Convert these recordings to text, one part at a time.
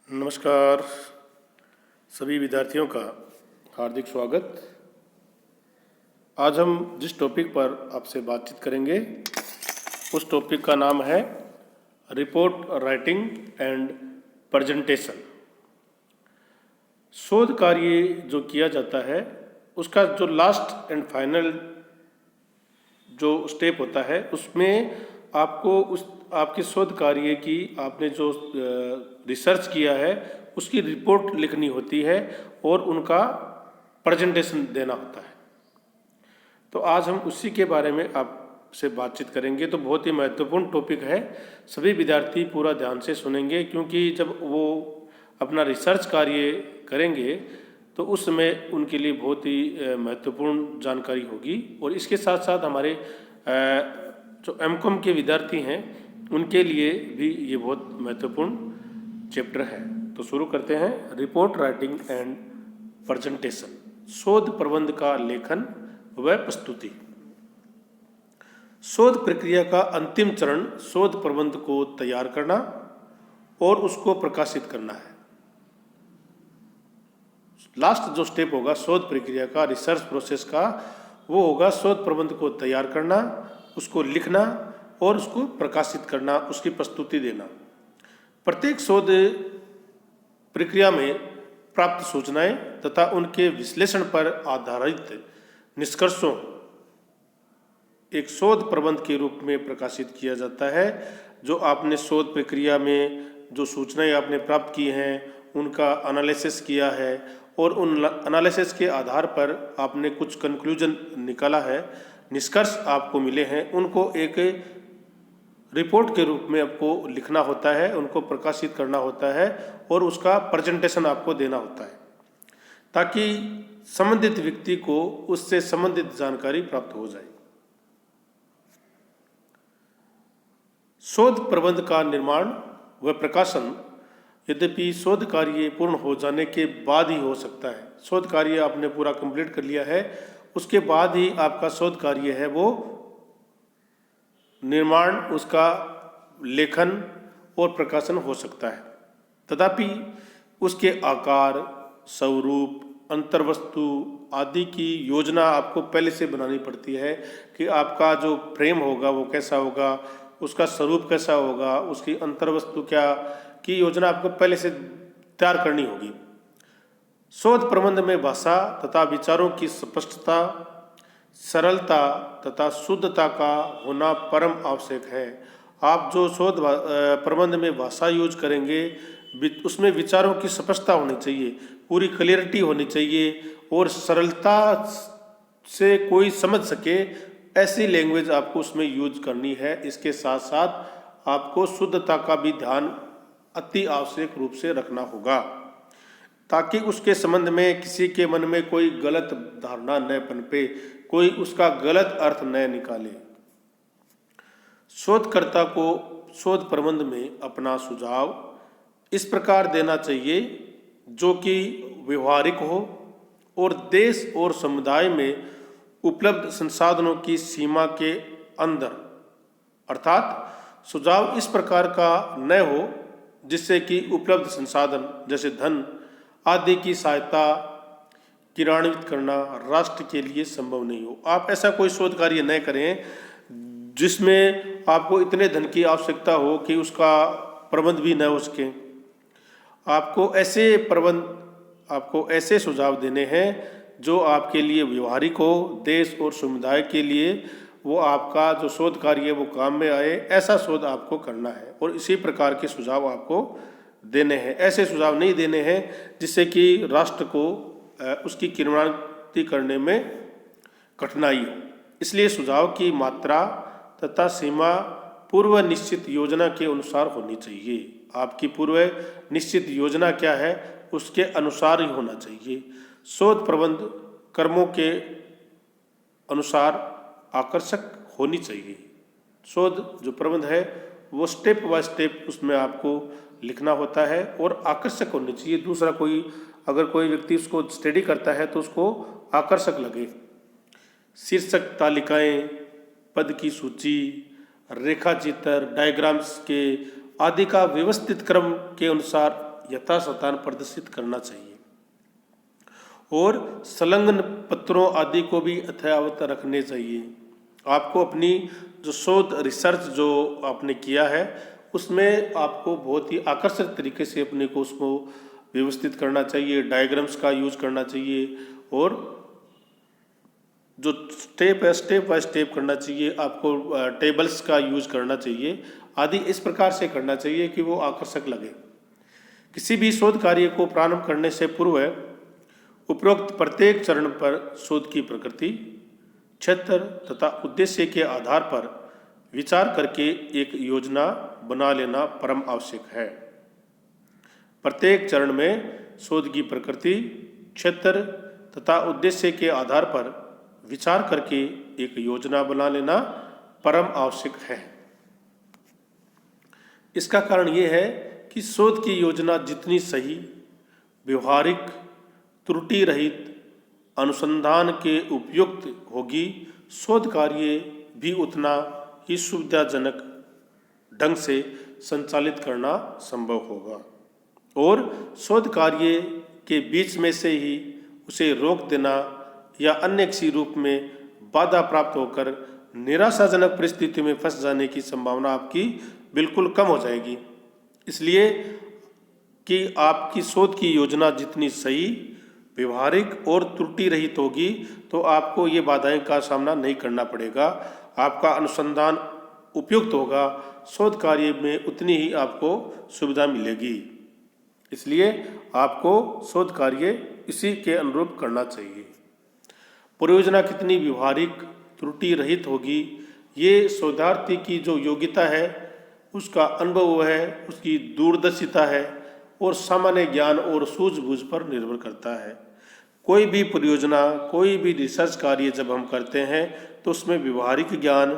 नमस्कार सभी विद्यार्थियों का हार्दिक स्वागत। आज हम जिस टॉपिक पर आपसे बातचीत करेंगे उस टॉपिक का नाम है रिपोर्ट राइटिंग एंड प्रेजेंटेशन। शोध कार्य जो किया जाता है उसका जो लास्ट एंड फाइनल जो स्टेप होता है उसमें आपको उस आपके शोध कार्य की आपने जो रिसर्च किया है उसकी रिपोर्ट लिखनी होती है और उनका प्रेजेंटेशन देना होता है। तो आज हम उसी के बारे में आपसे बातचीत करेंगे। तो बहुत ही महत्वपूर्ण टॉपिक है, सभी विद्यार्थी पूरा ध्यान से सुनेंगे क्योंकि जब वो अपना रिसर्च कार्य करेंगे तो उस समय उनके लिए बहुत ही महत्वपूर्ण जानकारी होगी। और इसके साथ साथ हमारे जो एमकॉम के विद्यार्थी हैं उनके लिए भी ये बहुत महत्वपूर्ण चैप्टर है। तो शुरू करते हैं। रिपोर्ट राइटिंग एंड प्रेजेंटेशन, शोध प्रबंध का लेखन व प्रस्तुति। शोध प्रक्रिया का अंतिम चरण शोध प्रबंध को तैयार करना और उसको प्रकाशित करना है। लास्ट जो स्टेप होगा शोध प्रक्रिया का, रिसर्च प्रोसेस का, वो होगा शोध प्रबंध को तैयार करना, उसको लिखना और उसको प्रकाशित करना, उसकी प्रस्तुति देना। प्रत्येक शोध प्रक्रिया में प्राप्त सूचनाएं तथा उनके विश्लेषण पर आधारित निष्कर्षों एक शोध प्रबंध के रूप में प्रकाशित किया जाता है। जो आपने शोध प्रक्रिया में जो सूचनाएं आपने प्राप्त की हैं उनका एनालिसिस किया है और उन एनालिसिस के आधार पर आपने कुछ कंक्लूजन निकाला है, निष्कर्ष आपको मिले हैं, उनको एक रिपोर्ट के रूप में आपको लिखना होता है, उनको प्रकाशित करना होता है और उसका प्रेजेंटेशन आपको देना होता है ताकि संबंधित व्यक्ति को उससे संबंधित जानकारी प्राप्त हो जाए। शोध प्रबंध का निर्माण व प्रकाशन यद्यपि शोध कार्य पूर्ण हो जाने के बाद ही हो सकता है। शोध कार्य आपने पूरा कंप्लीट कर लिया है, उसके बाद ही आपका शोध कार्य है वो निर्माण, उसका लेखन और प्रकाशन हो सकता है। तथापि उसके आकार, स्वरूप, अंतर्वस्तु आदि की योजना आपको पहले से बनानी पड़ती है कि आपका जो फ्रेम होगा वो कैसा होगा, उसका स्वरूप कैसा होगा, उसकी अंतर्वस्तु क्या की योजना आपको पहले से तैयार करनी होगी। शोध प्रबंध में भाषा तथा विचारों की स्पष्टता, सरलता तथा शुद्धता का होना परम आवश्यक है। आप जो शोध प्रबंध में भाषा यूज करेंगे उसमें विचारों की स्पष्टता होनी चाहिए, पूरी क्लियरिटी होनी चाहिए और सरलता से कोई समझ सके ऐसी लैंग्वेज आपको उसमें यूज करनी है। इसके साथ साथ आपको शुद्धता का भी ध्यान अति आवश्यक रूप से रखना होगा ताकि उसके संबंध में किसी के मन में कोई गलत धारणा न पनपे, कोई उसका गलत अर्थ न निकाले। शोधकर्ता को शोध प्रबंध में अपना सुझाव इस प्रकार देना चाहिए जो कि व्यवहारिक हो और देश और समुदाय में उपलब्ध संसाधनों की सीमा के अंदर, अर्थात सुझाव इस प्रकार का न हो जिससे कि उपलब्ध संसाधन जैसे धन आदि की सहायता क्रियान्वित करना राष्ट्र के लिए संभव नहीं हो। आप ऐसा कोई शोध कार्य न करें जिसमें आपको इतने धन की आवश्यकता हो कि उसका प्रबंध भी न हो सके। आपको ऐसे सुझाव देने हैं जो आपके लिए व्यवहारिक हो, देश और समुदाय के लिए वो आपका जो शोध कार्य है वो काम में आए, ऐसा शोध आपको करना है और इसी प्रकार के सुझाव आपको देने हैं। ऐसे सुझाव नहीं देने हैं जिससे कि राष्ट्र को उसकी क्रियान्वित करने में कठिनाई हो। इसलिए सुझाव की मात्रा तथा सीमा पूर्व निश्चित योजना के अनुसार होनी चाहिए। आपकी पूर्व निश्चित योजना क्या है उसके अनुसार ही होना चाहिए। शोध प्रबंध कर्मों के अनुसार आकर्षक होनी चाहिए। शोध जो प्रबंध है वो स्टेप बाय स्टेप उसमें आपको लिखना होता है और आकर्षक होनी चाहिए। दूसरा अगर कोई व्यक्ति उसको स्टडी करता है तो उसको आकर्षक लगे। शीर्षक तालिकाएं, पद की सूची, रेखा चित्र, डायग्राम्स के आदि का व्यवस्थित क्रम के अनुसार यथास्थान प्रदर्शित करना चाहिए और संलग्न पत्रों आदि को भी यथावत रखने चाहिए। आपको अपनी जो शोध रिसर्च जो आपने किया है उसमें आपको बहुत ही आकर्षक तरीके से अपने को उसको व्यवस्थित करना चाहिए, डायग्राम्स का यूज करना चाहिए और जो स्टेप है स्टेप बाय स्टेप करना चाहिए, आपको टेबल्स का यूज करना चाहिए आदि इस प्रकार से करना चाहिए कि वो आकर्षक लगे। किसी भी शोध कार्य को प्रारंभ करने से पूर्व उपरोक्त प्रत्येक चरण पर शोध की प्रकृति, क्षेत्र तथा उद्देश्य के आधार पर विचार करके एक योजना बना लेना परम आवश्यक है। प्रत्येक चरण में शोध की प्रकृति, क्षेत्र तथा उद्देश्य के आधार पर विचार करके एक योजना बना लेना परम आवश्यक है। इसका कारण ये है कि शोध की योजना जितनी सही, व्यवहारिक, त्रुटि रहित, अनुसंधान के उपयुक्त होगी, शोध कार्य भी उतना ही सुविधाजनक ढंग से संचालित करना संभव होगा और शोध कार्य के बीच में से ही उसे रोक देना या अन्य किसी रूप में बाधा प्राप्त होकर निराशाजनक परिस्थिति में फंस जाने की संभावना आपकी बिल्कुल कम हो जाएगी। इसलिए कि आपकी शोध की योजना जितनी सही, व्यवहारिक और त्रुटि रहित होगी तो आपको ये बाधाएं का सामना नहीं करना पड़ेगा। आपका अनुसंधान उपयुक्त होगा, शोध कार्य में उतनी ही आपको सुविधा मिलेगी। इसलिए आपको शोध कार्य इसी के अनुरूप करना चाहिए। परियोजना कितनी व्यवहारिक, त्रुटि रहित होगी, ये शोधार्थी की जो योग्यता है, उसका अनुभव है, उसकी दूरदर्शिता है और सामान्य ज्ञान और सूझबूझ पर निर्भर करता है। कोई भी परियोजना, कोई भी रिसर्च कार्य जब हम करते हैं तो उसमें व्यवहारिक ज्ञान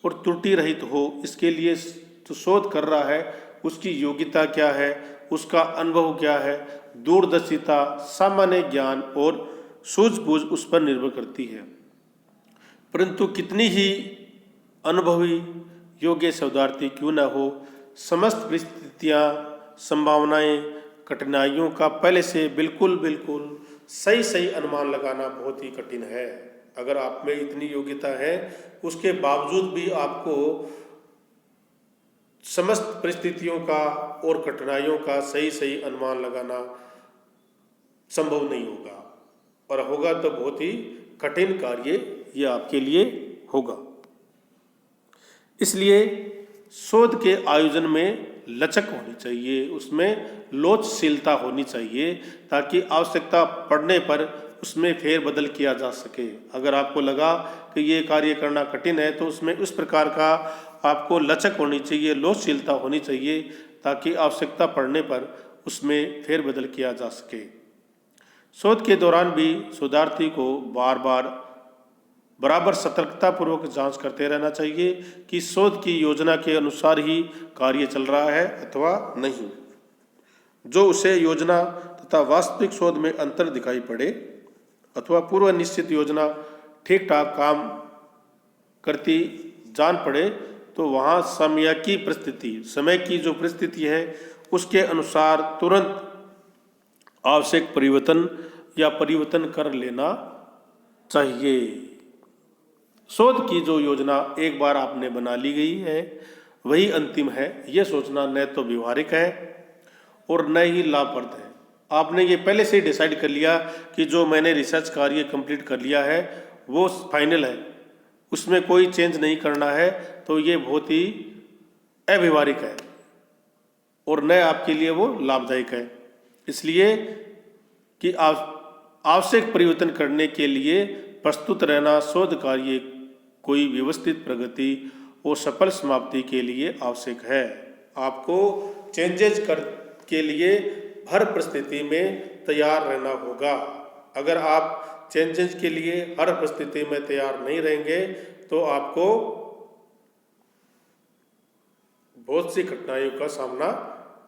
और त्रुटि रहित हो, इसके लिए जो शोध कर रहा है उसकी योग्यता क्या है, उसका अनुभव क्या है, दूरदर्शिता, सामान्य ज्ञान और सूझबूझ उस पर निर्भर करती है। परंतु कितनी ही अनुभवी योग्य शोधार्थी क्यों न हो, समस्त परिस्थितियाँ, संभावनाएं, कठिनाइयों का पहले से बिल्कुल सही अनुमान लगाना बहुत ही कठिन है। अगर आप में इतनी योग्यता है, उसके बावजूद भी आपको समस्त परिस्थितियों का और कठिनाइयों का सही अनुमान लगाना संभव नहीं होगा और होगा तो बहुत ही कठिन कार्य ये आपके लिए होगा। इसलिए शोध के आयोजन में लचक होनी चाहिए, उसमें लोचशीलता होनी चाहिए ताकि आवश्यकता पड़ने पर उसमें फेरबदल किया जा सके। अगर आपको लगा कि ये कार्य करना कठिन है तो उसमें उस प्रकार का आपको लचक होनी चाहिए, लोचशीलता होनी चाहिए ताकि आवश्यकता पड़ने पर उसमें फेरबदल किया जा सके। शोध के दौरान भी शोधार्थी को बराबर सतर्कतापूर्वक जांच करते रहना चाहिए कि शोध की योजना के अनुसार ही कार्य चल रहा है अथवा नहीं। जो उसे योजना तथा वास्तविक शोध में अंतर दिखाई पड़े अथवा पूर्व निश्चित योजना ठीक ठाक काम करती जान पड़े तो वहाँ समय की जो परिस्थिति है उसके अनुसार तुरंत आवश्यक परिवर्तन कर लेना चाहिए। शोध की जो योजना एक बार आपने बना ली गई है वही अंतिम है, यह सोचना न तो व्यवहारिक है और न ही लाभप्रद है। आपने ये पहले से ही डिसाइड कर लिया कि जो मैंने रिसर्च कार्य कंप्लीट कर लिया है वो फाइनल है, उसमें कोई चेंज नहीं करना है, तो ये बहुत ही अव्यवहारिक है और न आपके लिए वो लाभदायक है। इसलिए कि आवश्यक परिवर्तन करने के लिए प्रस्तुत रहना शोध कार्य कोई व्यवस्थित प्रगति और सफल समाप्ति के लिए आवश्यक है। आपको चेंजेज के लिए हर परिस्थिति में तैयार रहना होगा। अगर आप चेंजेस के लिए हर परिस्थिति में तैयार नहीं रहेंगे तो आपको बहुत सी कठिनाइयों का सामना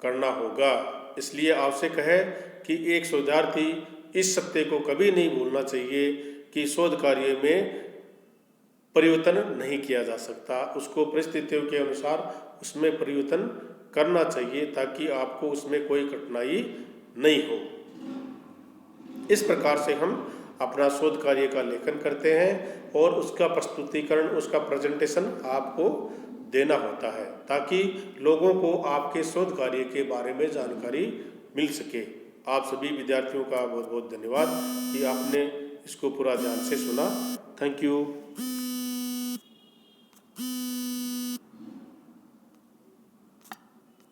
करना होगा। इसलिए आवश्यक है कि एक शोधार्थी इस सत्य को कभी नहीं भूलना चाहिए कि शोध कार्य में परिवर्तन नहीं किया जा सकता, उसको परिस्थितियों के अनुसार उसमें परिवर्तन करना चाहिए ताकि आपको उसमें कोई कठिनाई नहीं हो। इस प्रकार से हम अपना शोध कार्य का लेखन करते हैं और उसका प्रस्तुतिकरण, उसका प्रेजेंटेशन आपको देना होता है ताकि लोगों को आपके शोध कार्य के बारे में जानकारी मिल सके। आप सभी विद्यार्थियों का बहुत बहुत धन्यवाद कि आपने इसको पूरा ध्यान से सुना। Thank you.